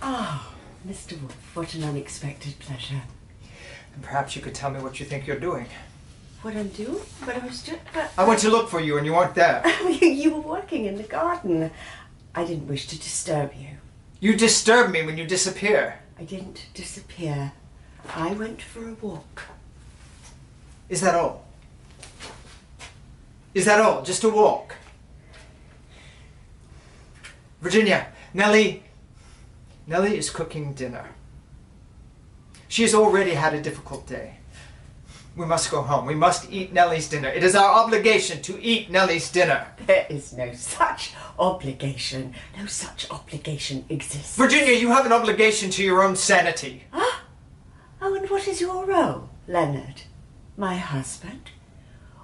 Ah, Mr. Wolf, what an unexpected pleasure. And perhaps you could tell me what you think you're doing. What I'm doing? What I was doing? I went to look for you and you weren't there. You were working in the garden. I didn't wish to disturb you. You disturb me when you disappear. I didn't disappear. I went for a walk. Is that all? Is that all? Just a walk? Virginia, Nellie is cooking dinner. She has already had a difficult day. We must go home. We must eat Nellie's dinner. It is our obligation to eat Nellie's dinner. There is no such obligation. No such obligation exists. Virginia, you have an obligation to your own sanity. Ah? Oh, and what is your role, Leonard? My husband?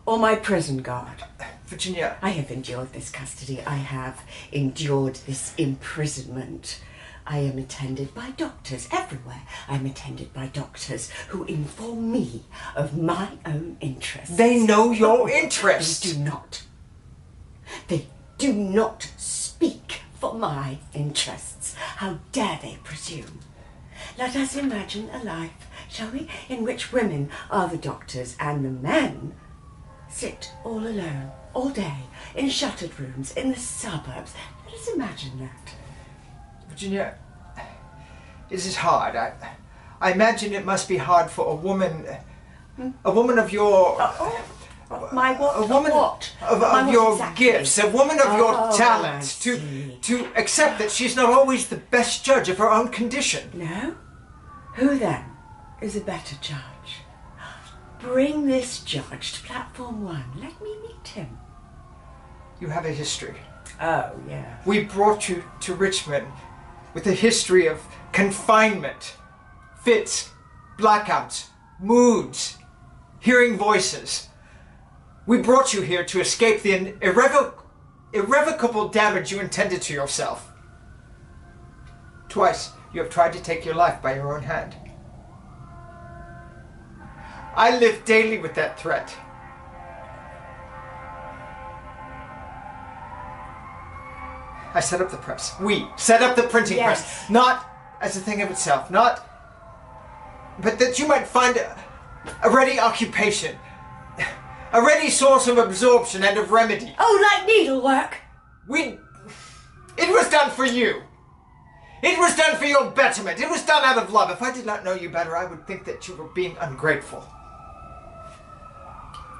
Or my prison guard? Virginia. I have endured this custody. I have endured this imprisonment. I am attended by doctors everywhere. I am attended by doctors who inform me of my own interests. They know your interests. They do not. They do not speak for my interests. How dare they presume? Let us imagine a life, shall we, in which women are the doctors and the men sit all alone, all day, in shuttered rooms, in the suburbs. Let us imagine that. Virginia, this is hard. I imagine it must be hard for a woman of your... My what? A woman of your exactly? gifts, a woman of your talents, to accept that she's not always the best judge of her own condition. No? Who then is a better judge? Bring this judge to platform 1. Let me meet him. You have a history. Oh, yeah. We brought you to Richmond with a history of confinement, fits, blackouts, moods, hearing voices. We brought you here to escape the irrevocable damage you intended to yourself. Twice you have tried to take your life by your own hand. I live daily with that threat. I set up the press. We set up the printing press. Not as a thing of itself, but that you might find a ready occupation, a ready source of absorption and of remedy. Oh, like needlework? It was done for you. It was done for your betterment. It was done out of love. If I did not know you better, I would think that you were being ungrateful.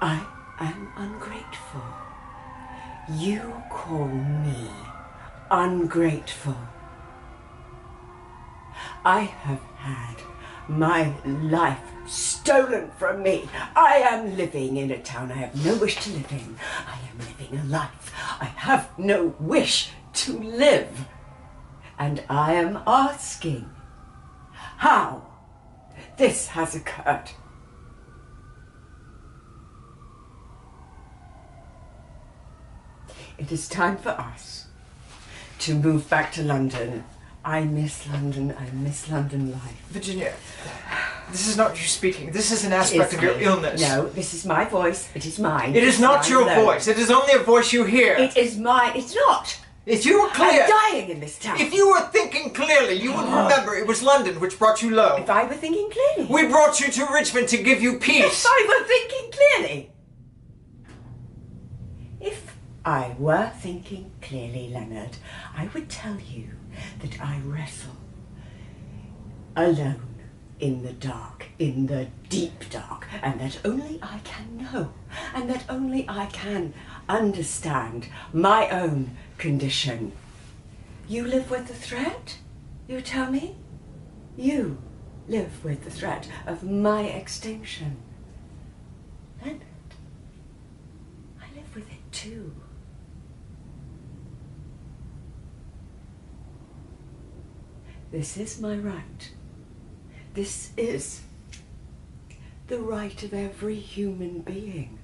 I am ungrateful. You call me ungrateful. I have had my life stolen from me. I am living in a town I have no wish to live in. I am living a life I have no wish to live. And I am asking how this has occurred. It is time for us to move back to London. I miss London. I miss London life. Virginia, this is not you speaking. This is an aspect of your illness. No, this is my voice. It is mine. It is not your voice. It is only a voice you hear. It is mine. It's not. If you were clear... I'm dying in this town. If you were thinking clearly, you would remember it was London which brought you low. If I were thinking clearly. We brought you to Richmond to give you peace. If I were thinking clearly. If I were thinking clearly, Leonard, I would tell you that I wrestle alone in the dark, in the deep dark, and that only I can know, and that only I can understand my own condition. You live with the threat, you tell me? You live with the threat of my extinction. Leonard, I live with it too. This is my right. This is the right of every human being.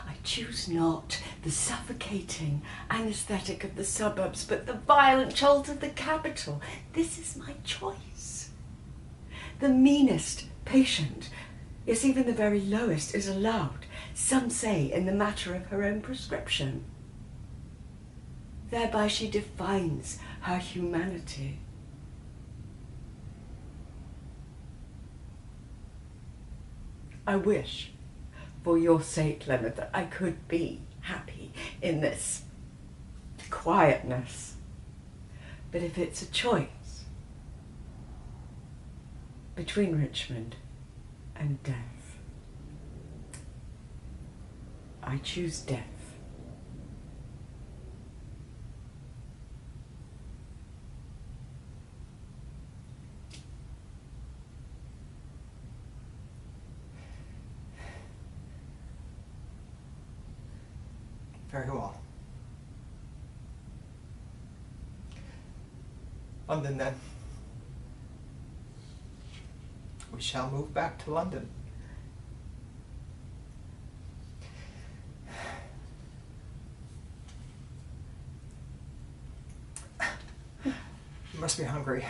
I choose not the suffocating anesthetic of the suburbs, but the violent jolt of the capital. This is my choice. The meanest patient, yes, even the very lowest, is allowed, some say, in the matter of her own prescription. Thereby she defines her humanity. I wish, for your sake, Leonard, that I could be happy in this quietness. But if it's a choice between Richmond and death, I choose death. Very well. London, then. We shall move back to London. You must be hungry.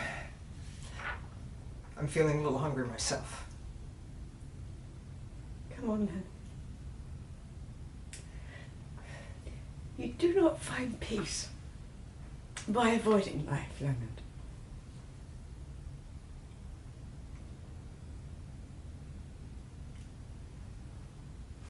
I'm feeling a little hungry myself. Come on, then. You do not find peace by avoiding life, Leonard.